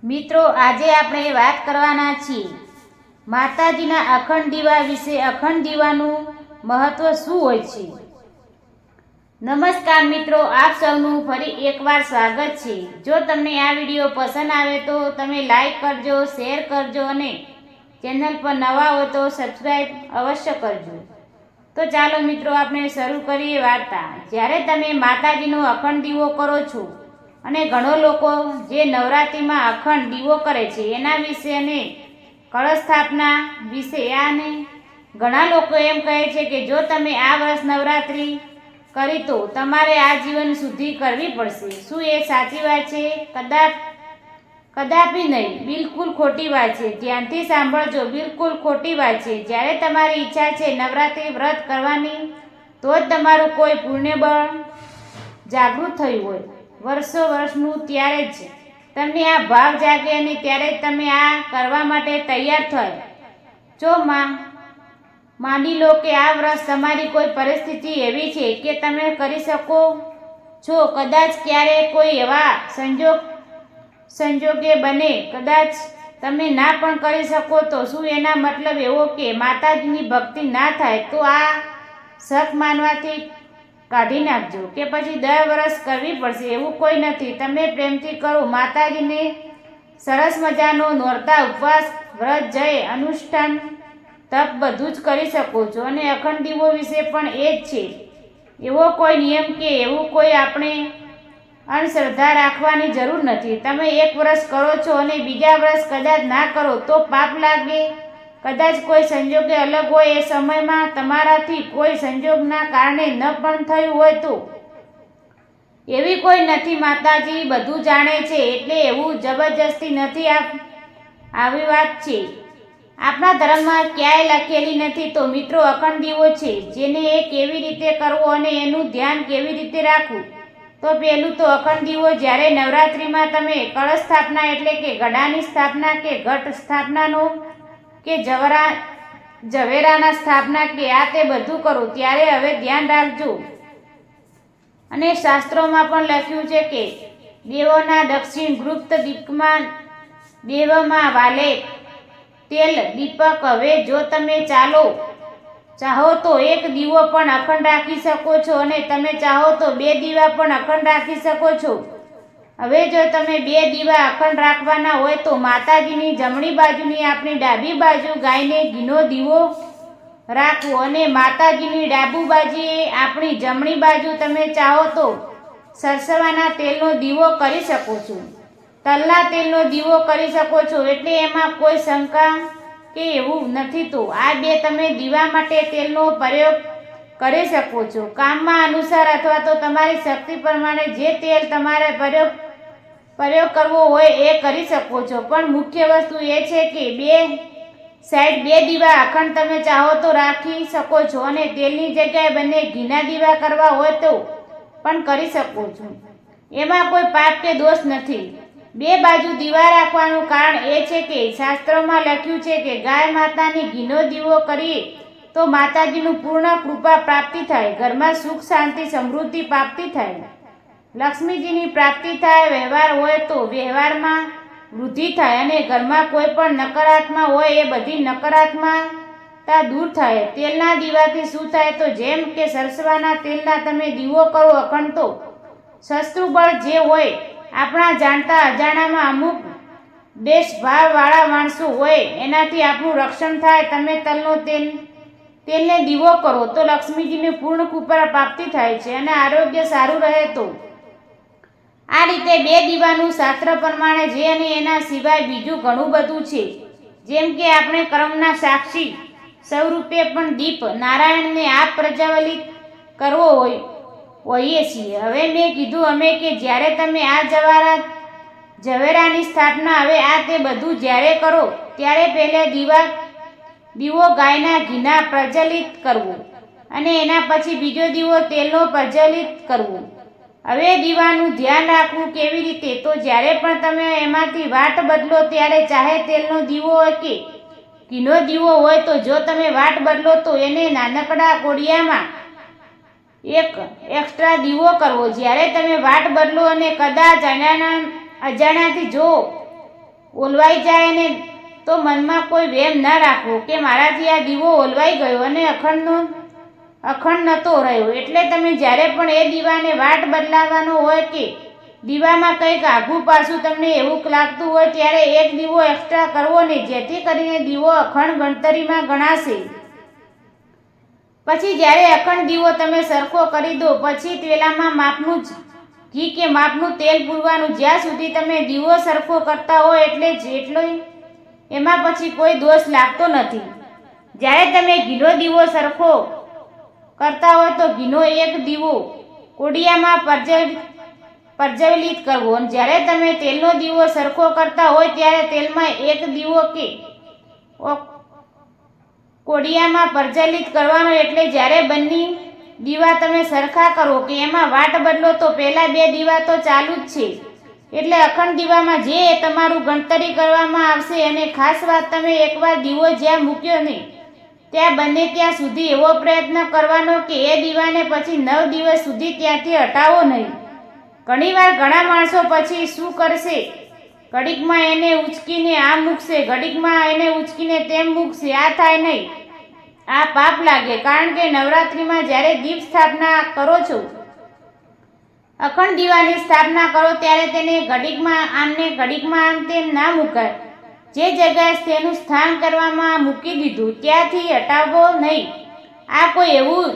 મિત્રો, આજે આપણે વાત કરવાના છીએ માતાજીના અખંડ દીવા વિશે. અખંડ દીવાનું મહત્વ શું હોય છે? નમસ્કાર મિત્રો, આપ સૌનું ફરી એકવાર સ્વાગત છે. જો તમને આ વિડીયો પસંદ આવે તો તમે લાઈક કરજો, શેર કરજો અને ચેનલ પર નવા હો તો સબસ્ક્રાઈબ અવશ્ય કરજો. તો ચાલો મિત્રો, આપણે શરૂ કરીએ વાર્તા. જ્યારે તમે માતાજીનો અખંડ દીવો કરો છો, અને ઘણો લોકો જે નવરાત્રિમાં અખંડ દીવો કરે છે એના વિશે અને કળશ સ્થાપના વિશે, અને ઘણા લોકો એમ કહે છે કે જો તમે આ વર્ષ નવરાત્રિ કરી તો તમારે આ જીવન શુદ્ધિ કરવી પડશે. શું એ સાચી વાત છે? કદાપી નહીં. બિલકુલ ખોટી વાત છે. ધ્યાનથી સાંભળજો, બિલકુલ ખોટી વાત છે. જ્યારે તમારી ઈચ્છા છે નવરાત્રિ વ્રત કરવાની, તો જ તમારું કોઈ પુણ્યબળ જાગૃત થયું હોય વર્ષનું, ત્યારે જ તમને આ ભાવ જાગે અને ત્યારે જ તમે આ કરવા માટે તૈયાર થાય. જો માની લો કે આ વર્ષ તમારી કોઈ પરિસ્થિતિ એવી છે કે તમે કરી શકો છો. કદાચ ક્યારેક કોઈ એવા સંજોગે બને, કદાચ તમે ના પણ કરી શકો. તો શું એના મતલબ એવો કે માતાજીની ભક્તિ ના થાય? તો આ શક માનવાથી કાઢી નાખજો કે પછી 10 વર્ષ કરવી પડશે, એવું કોઈ નથી. તમે પ્રેમથી કરો. માતાજીને સરસ મજાનો નોરતા, ઉપવાસ, વ્રત, જય, અનુષ્ઠાન, તપ બધું જ કરી શકો છો. અને અખંડ દીવો વિશે પણ એ જ છે. એવો કોઈ નિયમ કે એવું કોઈ આપણે અંધશ્રદ્ધા રાખવાની જરૂર નથી. તમે એક વર્ષ કરો છો અને બીજા વર્ષ કદાચ ના કરો તો પાપ લાગે. કદાચ કોઈ સંજોગે અલગ હોય, એ સમયમાં તમારાથી કોઈ સંજોગના કારણે ન પણ થયું હોય તો એવી કોઈ નથી. માતાજી બધું જાણે છે, એટલે એવું જબરજસ્તી નથી. આવી વાત છે આપણા ધર્મમાં ક્યાંય લખેલી નથી. તો મિત્રો, અખંડ દીવો છે જેને એ કેવી રીતે કરવો અને એનું ધ્યાન કેવી રીતે રાખવું? તો પહેલું તો અખંડ દીવો જ્યારે નવરાત્રિમાં તમે કળશ સ્થાપના એટલે કે ઘડાની સ્થાપના કે ઘટ સ્થાપનાનો કે ઝવેરાના સ્થાપના કે આ તે બધું કરો ત્યારે હવે ધ્યાન રાખજો. અને શાસ્ત્રોમાં પણ લખ્યું છે કે દેવોના દક્ષિણ ગુપ્ત દિક્માં દેવમાં વાલે તેલ દીપક. હવે જો તમે ચાહો તો એક દીવો પણ અખંડ રાખી શકો છો, અને તમે ચાહો તો 2 દીવા પણ અખંડ રાખી શકો છો. હવે જો તમે 2 દીવા અખંડ રાખવાના હોય તો માતાજીની જમણી બાજુની આપણી ડાબી બાજુ ગાયને ઘીનો દીવો રાખવો, અને માતાજીની ડાબુ બાજુએ આપણી જમણી બાજુ તમે ચાહો તો સરસવાના તેલનો દીવો કરી શકો છો, તલના તેલનો દીવો કરી શકો છો. એટલે એમાં કોઈ શંકા કે એવું નથી. તો આ 2 તમે દીવા માટે તેલનો પ્રયોગ કરી શકો છો. કામમાં અનુસાર અથવા તો તમારી શક્તિ પ્રમાણે જે તેલ તમારે પ્રયોગ કરવો હોય એ કરી શકો છો. પણ મુખ્ય વસ્તુ એ છે કે 2 સાઈડ 2 દીવા અખંડ તમે ચાહો તો રાખી શકો છો, અને તેલની જગ્યાએ બંને ઘીના દીવા કરવા હોય તો પણ કરી શકો છો. એમાં કોઈ પાપ કે દોષ નથી. 2 બાજુ દીવા રાખવાનું કારણ એ છે કે શાસ્ત્રોમાં લખ્યું છે કે ગાય માતાની ઘીનો દીવો કરીએ તો માતાજીનું પૂર્ણ કૃપા પ્રાપ્તિ થાય, ઘરમાં સુખ, શાંતિ, સમૃદ્ધિ પ્રાપ્તિ થાય, લક્ષ્મીજીની પ્રાપ્તિ થાય. વ્યવહાર હોય તો વ્યવહારમાં વૃદ્ધિ થાય, અને ઘરમાં કોઈ પણ નકારાત્મક હોય એ બધી નકારાત્મકતા દૂર થાય. તેલના દીવાથી શું થાય? તો જેમ કે સરસવાના તેલના તમે દીવો કરો અખંડ, તો શત્રુબળ જે હોય આપણા જાણતા અજાણામાં અમુક દેશભાવવાળા માણસો હોય એનાથી આપણું રક્ષણ થાય. તમે તેલને દીવો કરો તો લક્ષ્મીજીની પૂર્ણ કૃપા પ્રાપ્તિ થાય છે અને આરોગ્ય સારું રહે. તો આ રીતે 2 દીવાનું શાસ્ત્ર પ્રમાણે છે, અને એના સિવાય બીજું ઘણું બધું છે. જેમ કે આપણે કર્મના સાક્ષી સ્વરૂપે પણ દીપ નારાયણને આપ પ્રજ્વલિત કરવો હોઈએ છીએ. હવે મેં કીધું અમે કે જ્યારે તમે આ ઝવેરાની સ્થાપના, હવે આ તે બધું જ્યારે કરો ત્યારે પહેલા દીવો ગાયના ઘીના પ્રજ્વલિત કરવો, અને એના પછી બીજો દીવો તેલનો પ્રજ્વલિત કરવો. હવે દીવાનું ધ્યાન રાખવું કેવી રીતે? તો જ્યારે પણ તમે એમાંથી વાટ બદલો ત્યારે ચાહે તેલનો દીવો હોય કે ઘીનો દીવો હોય, તો જો તમે વાટ બદલો તો એને નાનકડા કોડિયામાં એક એક્સ્ટ્રા દીવો કરવો. જ્યારે તમે વાટ બદલો અને કદાચ અજાણ્યાથી જો ઓલવાઈ જાય ને તો મનમાં કોઈ વહેમ ન રાખવો કે મારાથી આ દીવો ઓલવાઈ ગયો અને અખંડ નહોતો રહ્યો. એટલે તમે જ્યારે પણ એ દીવાને વાટ બદલાવવાનો હોય કે દીવામાં કંઈક આઘું પાછું તમને એવું લાગતું હોય ત્યારે એક દીવો એક્સ્ટ્રા કરવો ને, જેથી કરીને દીવો અખંડ ગણતરીમાં ગણાશે. પછી જ્યારે અખંડ દીવો તમે સરખો કરી દો પછી પેલામાં માપનું ઘી કે માપનું તેલ પૂરવાનું. જ્યાં સુધી તમે દીવો સરખો કરતા હોય એટલો એમાં પછી કોઈ દોષ લાગતો નથી. જ્યારે તમે ઘીનો દીવો સરખો કરતા હોય તો ઘીનો એક દીવો કોડિયામાં પ્રજ્વલિત કરવો, અને જ્યારે તમે તેલનો દીવો સરખો કરતા હોય ત્યારે તેલમાં એક દીવો કે કોડિયામાં પ્રજ્વલિત કરવાનો. એટલે જ્યારે બંને દીવા તમે સરખા કરો કે એમાં વાટ બદલો તો પહેલા બે દીવા તો ચાલુ જ છે. એટલે અખંડ દીવામાં જે તમારું ગણતરી કરવામાં આવશે. અને ખાસ વાત, તમે એકવાર દીવો જ્યાં મૂક્યો ને ત્યાં બને ત્યાં સુધી એવો પ્રયત્ન કરવાનો કે એ દીવાને પછી 9 દિવસ સુધી ત્યાંથી હટાવો નહીં. ઘણીવાર ઘણા માણસો પછી શું કરશે, ઘડીકમાં એને ઉચકીને આમ મૂકશે, ઘડીકમાં એને ઉચકીને તેમ મૂકશે. આ થાય નહીં, આ પાપ લાગે. કારણ કે નવરાત્રિમાં જ્યારે દીપ સ્થાપના કરો છો, અખંડ દીવાની સ્થાપના કરો ત્યારે તેને ઘડીકમાં આમ ને ઘડીકમાં આમ તેમ ના મુકાય. જે જગ્યાએ તેનું સ્થાન કરવામાં મૂકી દીધું ત્યાંથી હટાવવો નહીં. આ કોઈ એવું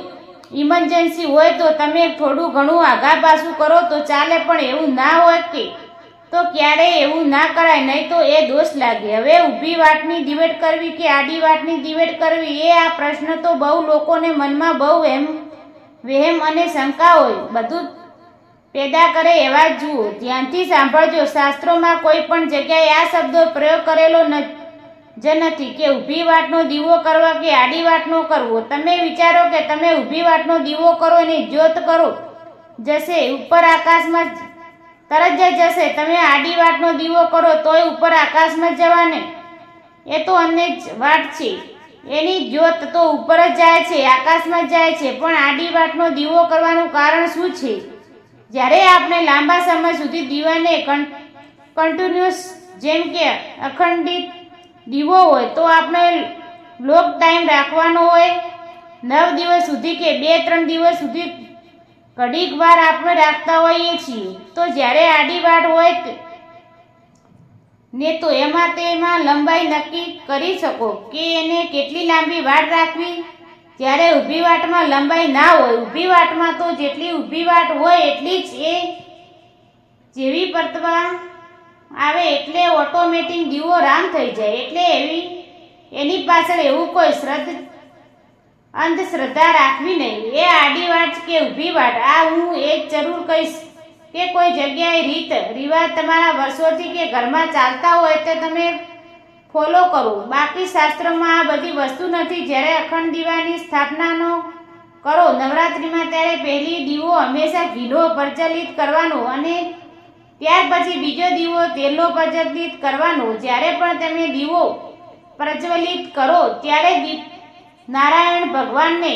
ઇમરજન્સી હોય તો તમે થોડું ઘણું આઘા પાછું કરો તો ચાલે, પણ એવું ના હોય કે તો ક્યારેય એવું ના કરાય, નહીં તો એ દોષ લાગે. હવે ઊભી વાટની દિવેટ કરવી કે આડી વાટની દિવેટ કરવી, એ આ પ્રશ્ન તો બહુ લોકોને મનમાં બહુ વહેમ અને શંકા હોય બધું પેદા કરે એવા જ જુઓ. ધ્યાનથી સાંભળજો, શાસ્ત્રોમાં કોઈ પણ જગ્યાએ આ શબ્દો પ્રયોગ કરેલો જ નથી કે ઊભી વાટનો દીવો કરવો કે આડી વાટનો કરવો. તમે વિચારો કે તમે ઊભી વાટનો દીવો કરો અને જ્યોત કરો જશે ઉપર આકાશમાં તરત જ જશે. તમે આડી વાટનો દીવો કરો તોય ઉપર આકાશમાં જવાને, એ તો અન્ય જ વાટ છે, એની જ્યોત તો ઉપર જ જાય છે, આકાશમાં જ જાય છે. પણ આડી વાટનો દીવો કરવાનું કારણ શું છે? જ્યારે આપણે લાંબા સમય સુધી દીવાને કન્ટિન્યુઅસ જેમ કે અખંડિત દીવો હોય તો આપણે લોક ટાઈમ રાખવાનો હોય 9 દિવસ સુધી કે 2-3 દિવસ સુધી ઘડીક વાર આપણે રાખતા હોઈએ છીએ. તો જ્યારે આડી વાટ હોય ને તો તેમાં લંબાઈ નક્કી કરી શકો કે એને કેટલી લાંબી વાટ રાખવી. જ્યારે ઊભી વાટમાં લંબાઈ ના હોય, ઊભી વાટમાં તો જેટલી ઊભી વાટ હોય એટલી જ એ જેવી પરતવા આવે એટલે ઓટોમેટિક દીવો રામ થઈ જાય. એટલે એની પાછળ એવું કોઈ અંધશ્રદ્ધા રાખવી નહીં. એ આડી વાટ કે ઊભી વાટ, આ હું એ જરૂર કહીશ કે કોઈ જગ્યાએ રીત રિવાજ તમારા વર્ષોથી કે ઘરમાં ચાલતા હોય તો તમે ફોલો કરો. બાકી શાસ્ત્રમાં આ બધી વસ્તુ નથી. જ્યારે અખંડ દીવાની સ્થાપનાનો કરો નવરાત્રિમાં ત્યારે પહેલી દીવો હંમેશા ઘીનો પ્રજ્વલિત કરવાનો અને ત્યાર પછી બીજો દીવો તેલનો પ્રજ્વલિત કરવાનો. જ્યારે પણ તમે દીવો પ્રજ્વલિત કરો ત્યારે નારાયણ ભગવાનને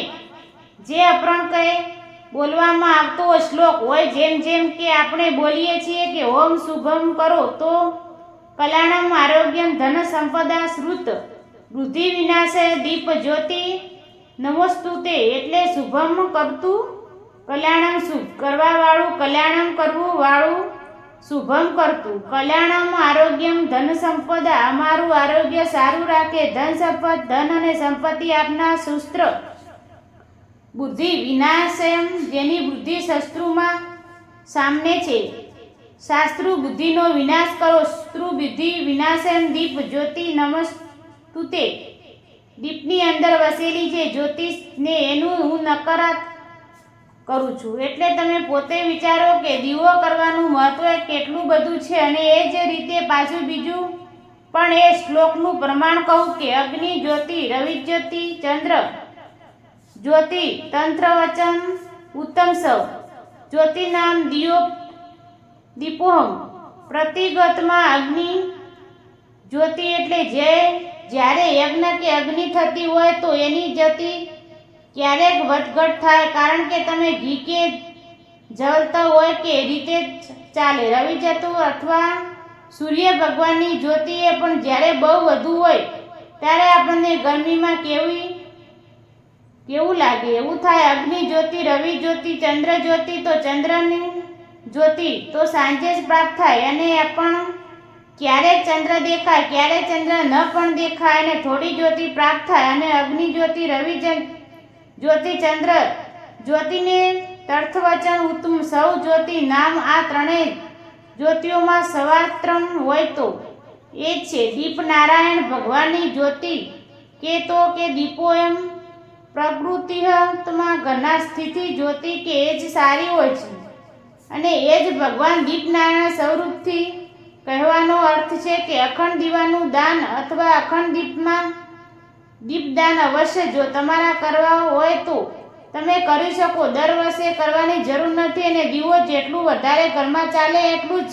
જે અપૂર્ણ કહે બોલવામાં આવતો શ્લોક હોય, જેમ કે આપણે બોલીએ છીએ કે ઓમ શુભમ કરો તો કલ્યાણમ આરોગ્યમ ધન સંપદા શ્રુત બુદ્ધિ વિનાશે દીપ જ્યોતિ નમોસ્તુતે. એટલે શુભમ કરતું કલ્યાણમ, શુભ કરવા વાળું કલ્યાણમ કરવું વાળું શુભમ કરતું, કલ્યાણમ આરોગ્યમ ધન સંપદા અમારું આરોગ્ય સારું રાખે, ધન સંપદ ધન અને સંપત્તિ આપનાર શસ્ત્ર, બુદ્ધિ વિનાશમ જેની બુદ્ધિ શસ્ત્રુમાં સામને છે, શાસ્ત્રુ બુદ્ધિનો વિનાશ કરો, શત્રુ બુદ્ધિ વિનાશમ દીપ જ્યોતિ નમસ્તુતે. દીપની અંદર વસેલી છે જ્યોતિષને એનું હું નકારાત કરું છું. એટલે તમે પોતે વિચારો કે દીવો કરવાનું મહત્વ કેટલું બધું છે. અને એ જ રીતે પાછું બીજું પણ એ શ્લોકનું પ્રમાણ કહું કે અગ્નિ જ્યોતિ રવિ જ્યોતિ ચંદ્ર જ્યોતિ તંત્ર વચન ઉત્તમ સૌ જ્યોતિ નામ દીપોહમ પ્રતિગતમાં અગ્નિ જ્યોતિ. એટલે જ્યારે યજ્ઞ કે અગ્નિ થતી હોય તો એની જ્યોતિ ક્યારેક વધઘટ થાય, કારણ કે તમે ઘી કે જળતા હોય કે રીતે ચાલે. રવિ જતું અથવા સૂર્ય ભગવાનની જ્યોતિએ પણ જ્યારે બહુ વધુ હોય ત્યારે આપણને ગરમીમાં કેવું લાગે એવું થાય. અગ્નિ જ્યોતિ, રવિ જ્યોતિ, ચંદ્ર જ્યોતિ, તો ચંદ્રની જ્યોતિ તો સાંજે જ પ્રાપ્ત થાય અને પણ ક્યારેક ચંદ્ર દેખાય, ક્યારેક ચંદ્ર ન પણ દેખાય અને થોડી જ્યોતિ પ્રાપ્ત થાય. અને અગ્નિ જ્યોતિ, રવિ જ્યોતિ, ચંદ્ર જ્યોતિને તર્થવચન ઉત્તમ સૌ જ્યોતિ નામ આ ત્રણેય જ્યોતિઓમાં સર્વાત્તમ હોય તો એ જ છે દીપનારાયણ ભગવાનની જ્યોતિ કે દીપો એમ પ્રકૃતિમાં ઘરના સ્થિતિ જ્યોતિ કે એ જ સારી હોય છે અને એ જ ભગવાન દીપનારાયણ સ્વરૂપથી કહેવાનો અર્થ છે કે અખંડ દીવાનું દાન અથવા અખંડ દીપદાન અવશ્ય જો તમારા કરવા હોય તો તમે કરી શકો. દર વર્ષે કરવાની જરૂર નથી અને દીવો જેટલું વધારે ઘરમાં ચાલે એટલું જ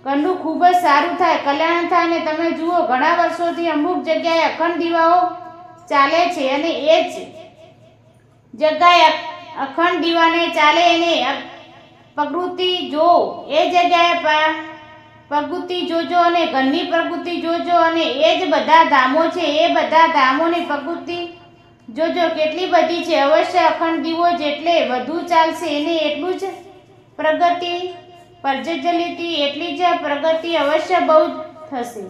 ઘરનું ખૂબ જ સારું થાય, કલ્યાણ થાય. અને તમે જુઓ ઘણા વર્ષોથી અમુક જગ્યાએ અખંડ દીવાઓ ચાલે છે અને એ જ જગ્યાએ અખંડ દીવાને ચાલે એને પ્રકૃતિ જો એ જગ્યાએ પ્રકૃતિ જોજો અને ઘરની પ્રકૃતિ જોજો અને એ જ બધા ધામો છે એ બધા ધામોની પ્રકૃતિ જોજો કેટલી બધી છે. અવશ્ય અખંડ દીવો જેટલે વધુ ચાલશે એને એટલું જ પ્રગતિ પ્રજ્વલિતી એટલી જ પ્રગતિ અવશ્ય બહુ થશે,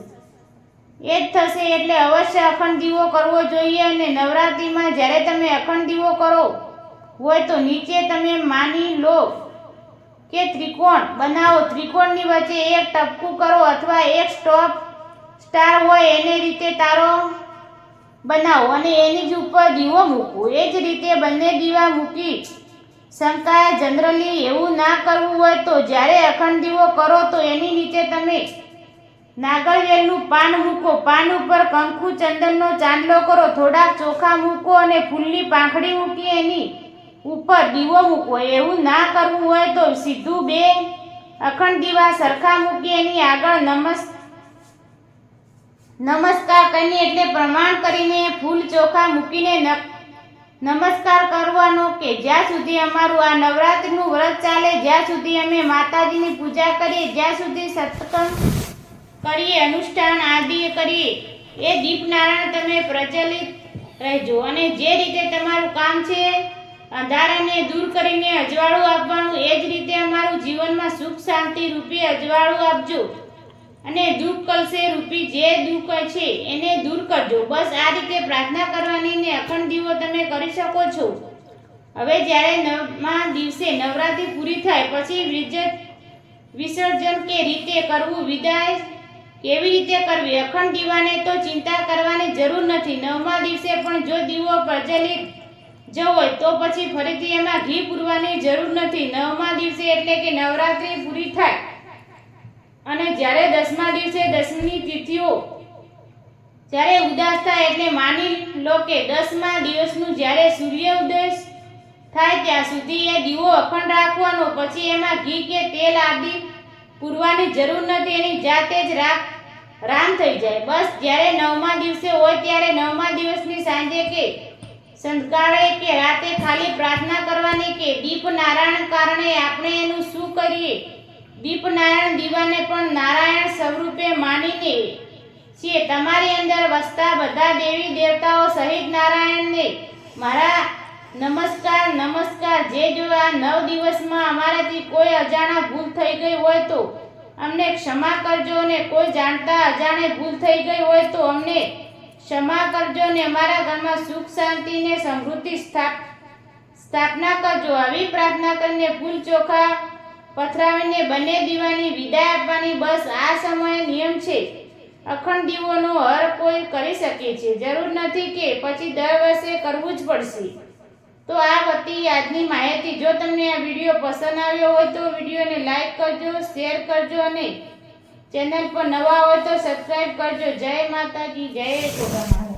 એ જ થશે. એટલે અવશ્ય અખંડ દીવો કરવો જોઈએ. અને નવરાત્રિમાં જ્યારે તમે અખંડ દીવો કરો હોય તો નીચે તમે માની લો કે ત્રિકોણ બનાવો, ત્રિકોણની વચ્ચે એક ટપકું કરો અથવા એક સ્ટાર હોય એને રીતે તારો બનાવો અને એની જ ઉપર દીવો મૂકવો. એ જ રીતે બંને દીવા મૂકી શંકાએ જનરલી એવું ના કરવું હોય તો જ્યારે અખંડ દીવો કરો તો એની નીચે તમે નાગરવેલનું પાન મૂકો, પાન ઉપર કંકુ ચંદનનો ચાંદલો કરો, થોડાક ચોખા મૂકો અને ફૂલની પાંખડી મૂકી એની ઉપર દીવો મૂકો. એવું ના કરવું હોય તો સીધું બે અખંડ દીવા સરખા મૂકી એની આગળ નમસ્કાર કરીને એટલે પ્રમાણ કરીને ફૂલ ચોખા મૂકીને નમસ્કાર કરવાનો કે જ્યાં સુધી અમારું આ નવરાત્રિનું વ્રત ચાલે, જ્યાં સુધી અમે માતાજીની પૂજા કરીએ, જ્યાં સુધી સત્સંગ કરીએ, અનુષ્ઠાન આદિ કરીએ એ દીપનારાયણ તમે પ્રચલિત રહેજો. અને જે રીતે તમારું કામ છે અંધારાને દૂર કરીને અજવાળું આપવાનું, એ જ રીતે અમારું જીવનમાં સુખ શાંતિ રૂપી અજવાળું આપજો અને દુઃખ કલશે રૂપી જે દુઃખ છે એને દૂર કરજો. બસ આ રીતે પ્રાર્થના કરવાની ને અખંડ દીવો તમે કરી શકો છો. હવે જ્યારે નવમા દિવસે નવરાત્રિ પૂરી થાય પછી વિસર્જન કે રીતે કરવું, વિદાય કેવી રીતે કરવી, અખંડ દીવાને તો ચિંતા કરવાની જરૂર નથી. નવમા દિવસે પણ જો દીવો પ્રજ્વલિત જ હોય તો પછી ફરીથી એમાં ઘી પૂરવાની જરૂર નથી. નવમા દિવસે એટલે કે નવરાત્રિ પૂરી થાય અને જ્યારે 10મા દિવસે દસમી તિથિઓ જ્યારે ઉદાસ થાય એટલે માની લો કે 10મા દિવસનું જ્યારે સૂર્ય ઉદય થાય ત્યાં સુધી એ દીવો અખંડ રાખવાનો. પછી એમાં ઘી કે તેલ આદિ પૂરવાની જરૂર નથી, એની જાતે જ રામ થઈ જાય. બસ જ્યારે 9મા દિવસે હોય ત્યારે 9મા દિવસની સાંજે કે સંધ્યાકાળે કે રાતે ખાલી પ્રાર્થના કરવાની કે દીપનારાયણ કારણે આપણે એનું શું કરીએ. દીપનારાયણ દીવાને પણ નારાયણ સ્વરૂપે માનીને છીએ. તમારી અંદર વસતા બધા દેવી દેવતાઓ સહિત નારાયણને મારા નમસ્કાર. જે જો આ 9 દિવસમાં અમારાથી કોઈ અજાણા ભૂલ થઈ ગઈ હોય તો અમને ક્ષમા કરજો અને કોઈ જાણતા અજાણે ભૂલ થઈ ગઈ હોય તો અમને ક્ષમા કરજો અને અમારા ઘરમાં સુખ શાંતિ ને સમૃદ્ધિ સ્થાપના કરજો. આવી પ્રાર્થના કરીને ફૂલ ચોખા પથરાવીને બંને દીવાની વિદાય આપવાની. બસ આ સમયે નિયમ છે. અખંડ દીવોનો હર કોઈ કરી શકે છે, જરૂર નથી કે પછી દર વર્ષે કરવું જ પડશે. તો આ હતી આજની માહિતી. જો તમને આ વિડીયો પસંદ આવ્યો હોય તો વિડીયોને લાઈક કરજો, શેર કરજો અને ચેનલ પર નવા હોય તો સબસ્ક્રાઈબ કરજો. જય માતાજી, જય ગોગા.